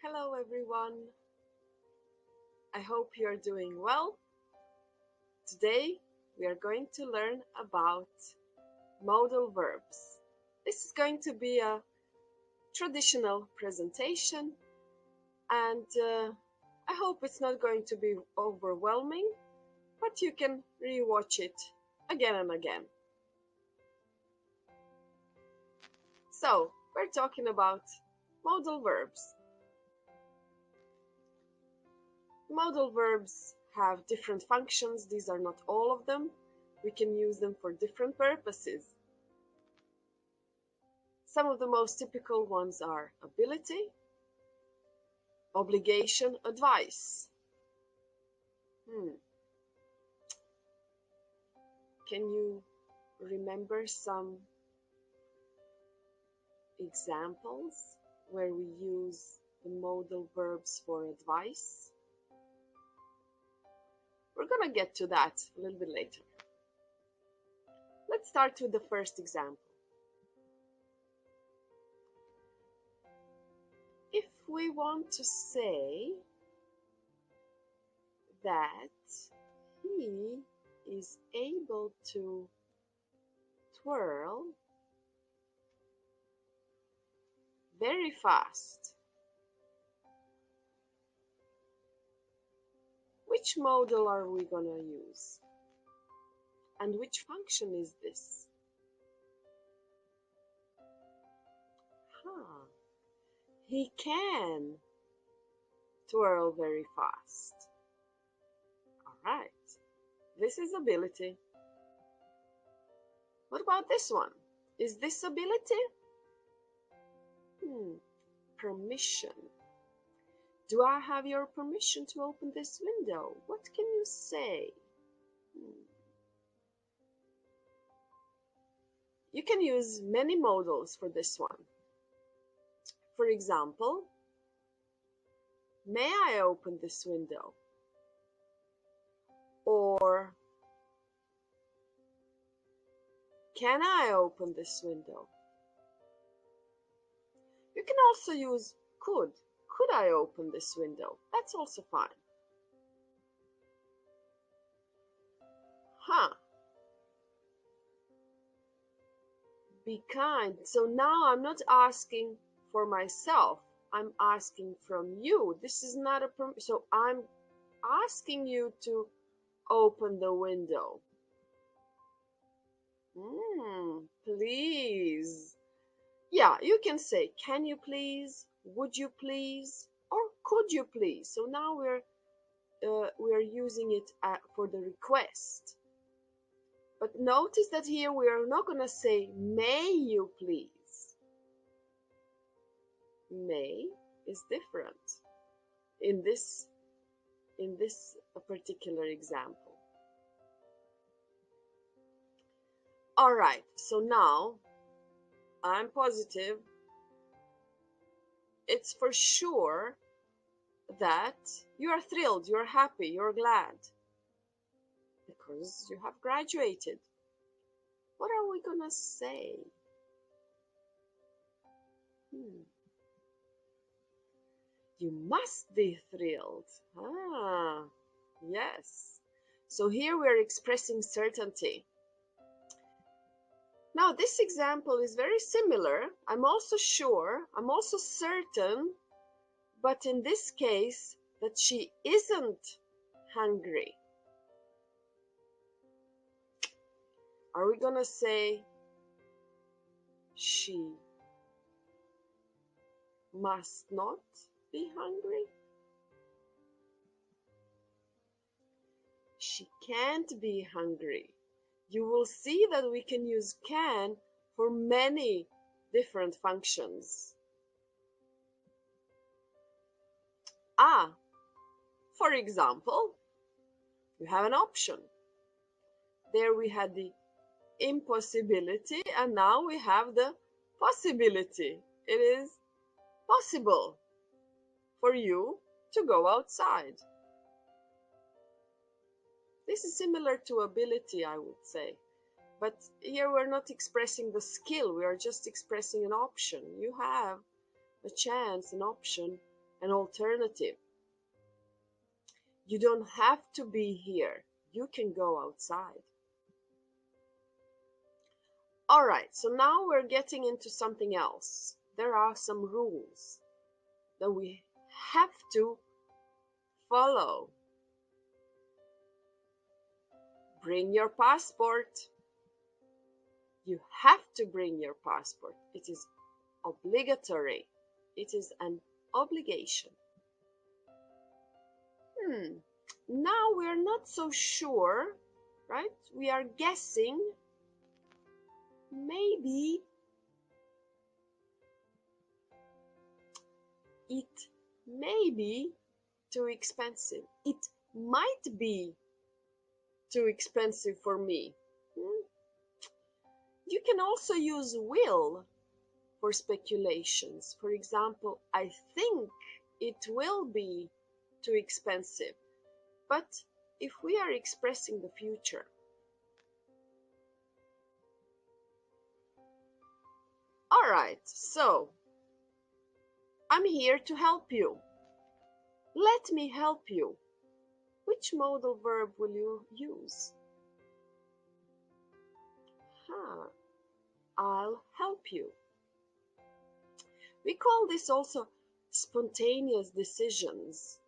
Hello everyone. I hope you're doing well. Today we are going to learn about modal verbs. This is going to be a traditional presentation and I hope it's not going to be overwhelming, but you can rewatch it again and again. So, we're talking about modal verbs. Modal verbs have different functions. These are not all of them. We can use them for different purposes. Some of the most typical ones are ability, obligation, advice. Can you remember some examples where we use the modal verbs for advice? We're going to get to that a little bit later. Let's start with the first example. If we want to say that he is able to twirl very fast, which modal are we going to use? And which function is this? He can twirl very fast. All right. This is ability. What about this one? Is this ability? Permission. Do I have your permission to open this window? What can you say? You can use many modals for this one. For example, may I open this window? Or can I open this window? You can also use could. Could I open this window? That's also fine. Be kind. So now I'm not asking for myself. I'm asking from you. This is not a so I'm asking you to open the window. Please. Yeah, you can say, can you please? Would you please? Or could you please? So now we're using it for the request. But notice that here we are not going to say, may you please. May is different in this particular example. All right, so now I'm positive it's for sure that you are thrilled, you're happy, you're glad because you have graduated. What are we gonna say? You must be thrilled. Yes. So here we're expressing certainty. Now this example is very similar. I'm also sure, I'm also certain, but in this case that she isn't hungry. Are we gonna say she must not be hungry? She can't be hungry. You will see that we can use can for many different functions. For example, you have an option. There we had the impossibility and now we have the possibility. It is possible for you to go outside. This is similar to ability, I would say. But here we're not expressing the skill, we are just expressing an option. You have a chance, an option, an alternative. You don't have to be here. You can go outside. All right, so now we're getting into something else. There are some rules that we have to follow. Bring your passport. You have to bring your passport. It is obligatory. It is an obligation. Now we're not so sure, right? We are guessing. Maybe it may be too expensive. It might be too expensive for me. You can also use will for speculations. For example, I think it will be too expensive. But if we are expressing the future, all right, so I'm here to help you. Let me help you. Which modal verb will you use? I'll help you. We call this also spontaneous decisions.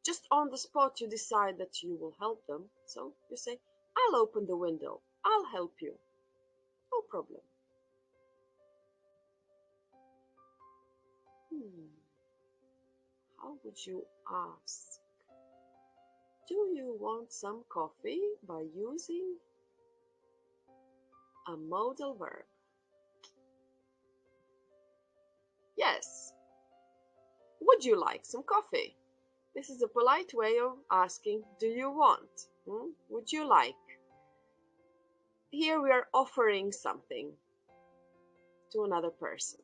Just on the spot, you decide that you will help them. So you say, I'll open the window. I'll help you. No problem. How would you ask? Do you want some coffee by using a modal verb? Yes. Would you like some coffee? This is a polite way of asking, do you want? Would you like? Here we are offering something to another person.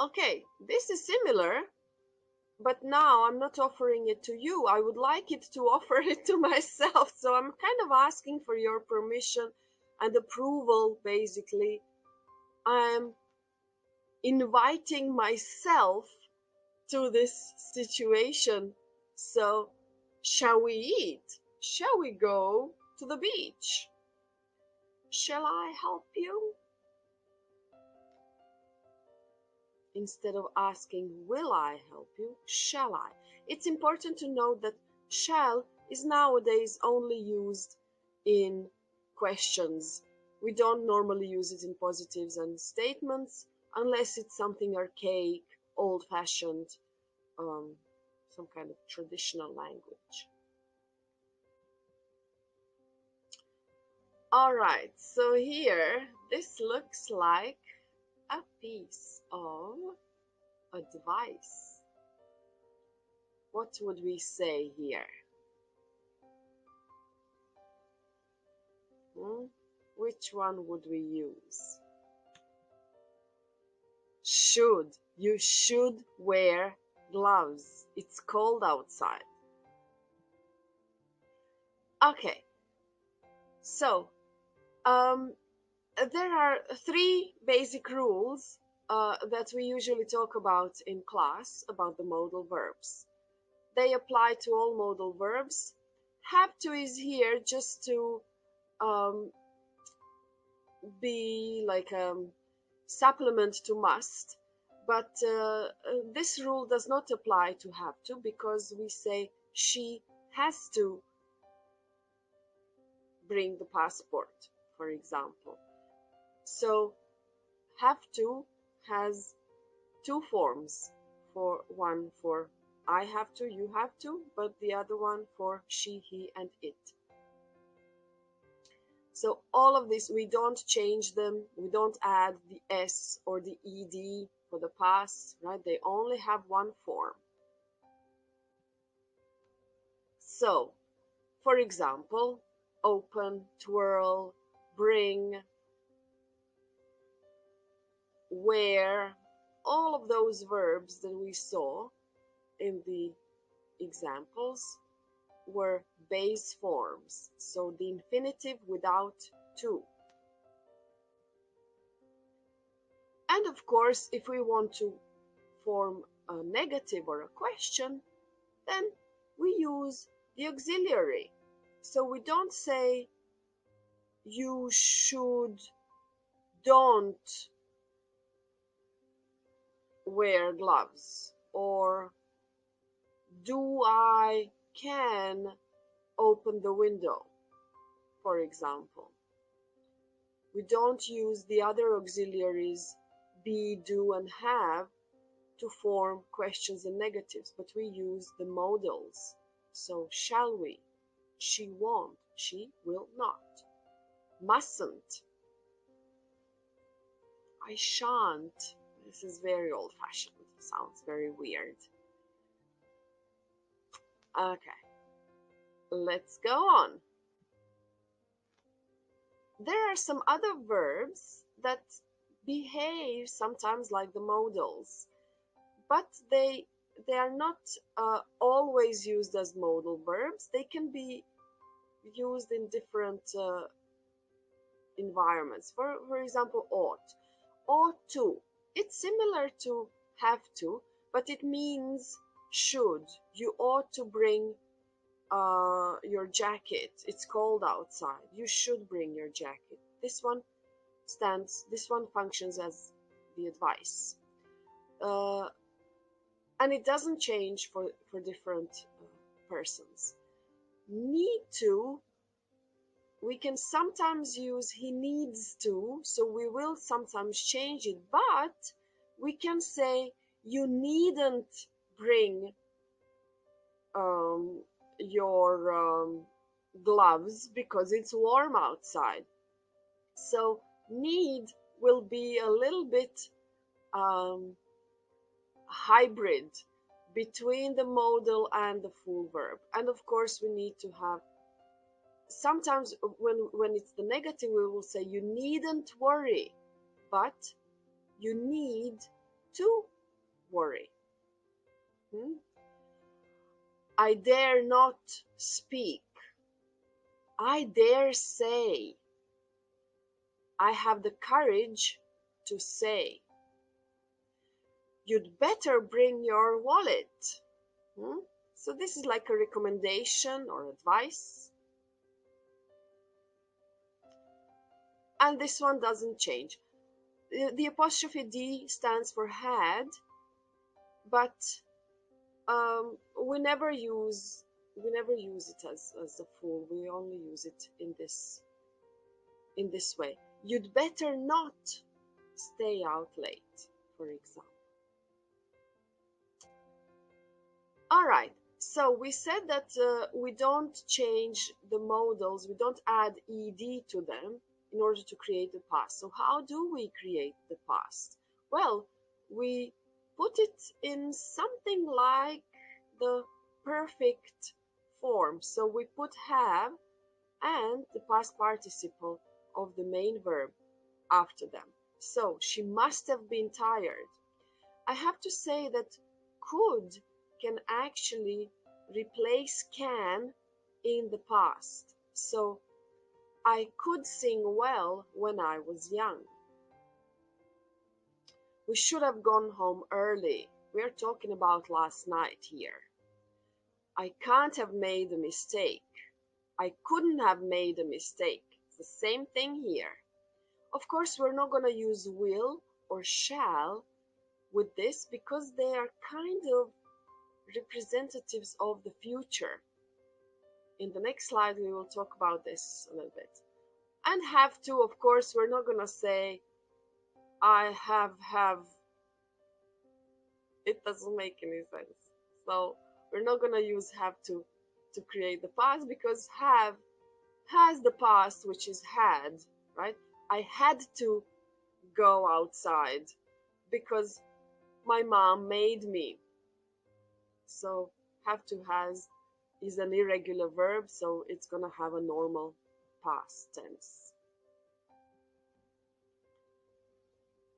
Okay, this is similar, but now I'm not offering it to you. I would like it to offer it to myself. So I'm kind of asking for your permission and approval, basically. I'm inviting myself to this situation. So, shall we eat? Shall we go to the beach? Shall I help you? Instead of asking, will I help you? Shall I? It's important to note that shall is nowadays only used in questions. We don't normally use it in positives and statements unless it's something archaic, old-fashioned, some kind of traditional language. All right, so here, this looks like a piece of advice. What would we say here? Which one would we use? Should. You should wear gloves. It's cold outside. Okay. So, there are 3 basic rules that we usually talk about in class about the modal verbs. They apply to all modal verbs. Have to is here just to be like a supplement to must, but this rule does not apply to have to, because we say she has to bring the passport, for example. So have to has 2 forms. One for I have to, you have to, but the other one for she, he, and it. So all of this, we don't change them. We don't add the S or the ED for the past, right? They only have 1 form. So, for example, open, twirl, bring, wear, all of those verbs that we saw in the examples were base forms, so the infinitive without to. And of course, if we want to form a negative or a question, then we use the auxiliary. So we don't say you should don't wear gloves, or do I can open the window, for example. We don't use the other auxiliaries be, do, and have to form questions and negatives, but we use the modals. So, shall we? She won't. She will not. Mustn't. I shan't. This is very old-fashioned. Sounds very weird. Okay, let's go on. There are some other verbs that behave sometimes like the modals, but they are not always used as modal verbs. They can be used in different environments. For example, ought to. It's similar to have to, but it means should. You ought to bring your jacket. It's cold outside. You should bring your jacket. This one functions as the advice. And it doesn't change for different persons. Need to, we can sometimes use he needs to, so we will sometimes change it, but we can say you needn't bring your gloves because it's warm outside. So need will be a little bit hybrid between the modal and the full verb. And of course we need to have, sometimes when it's the negative we will say you needn't worry, but you need to worry. I dare not speak. I dare say. I have the courage to say. You'd better bring your wallet. So this is like a recommendation or advice. And this one doesn't change. The apostrophe D stands for had, but we never use it as a full. We only use it in this way. You'd better not stay out late, for example. All right, so we said that we don't change the modals, we don't add ed to them in order to create the past. So how do we create the past? Well, we put it in something like the perfect form. So we put have and the past participle of the main verb after them. So she must have been tired. I have to say that could can actually replace can in the past. So I could sing well when I was young. We should have gone home early. We're talking about last night here. I can't have made a mistake. I couldn't have made a mistake. It's the same thing here. Of course, we're not going to use will or shall with this because they are kind of representatives of the future. In the next slide, we will talk about this a little bit. And have to, of course, we're not going to say I have. It doesn't make any sense. So we're not going to use have to create the past because have has the past, which is had, right? I had to go outside because my mom made me. So have to has is an irregular verb, so it's going to have a normal past tense.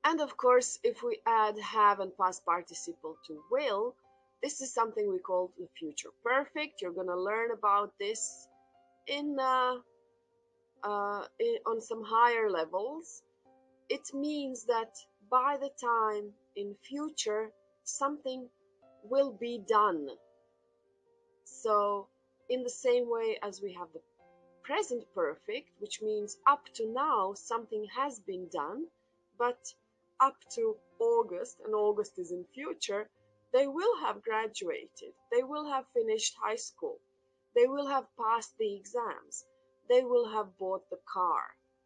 And of course, if we add have and past participle to will, this is something we call the future perfect. You're going to learn about this on some higher levels. It means that by the time in future something will be done. So in the same way as we have the present perfect, which means up to now something has been done, but up to August, and August is in future, they will have graduated, they will have finished high school, they will have passed the exams, they will have bought the car,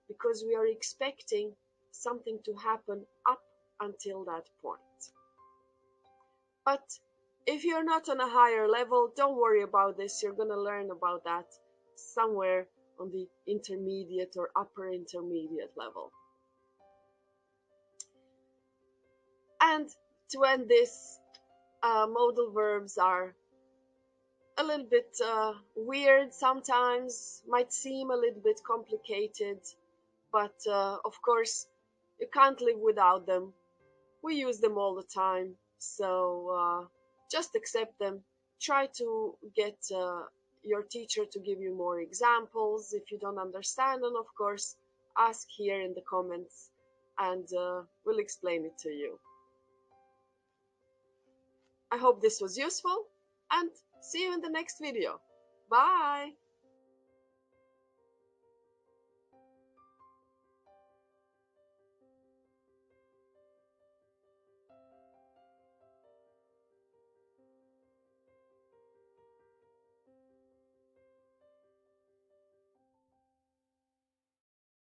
because we are expecting something to happen up until that point. But if you're not on a higher level, don't worry about this. You're going to learn about that somewhere on the intermediate or upper intermediate level. And to end this, modal verbs are a little bit weird sometimes, might seem a little bit complicated, but of course you can't live without them. We use them all the time, so just accept them. Try to get your teacher to give you more examples if you don't understand, and of course ask here in the comments and we'll explain it to you. I hope this was useful, and see you in the next video. Bye!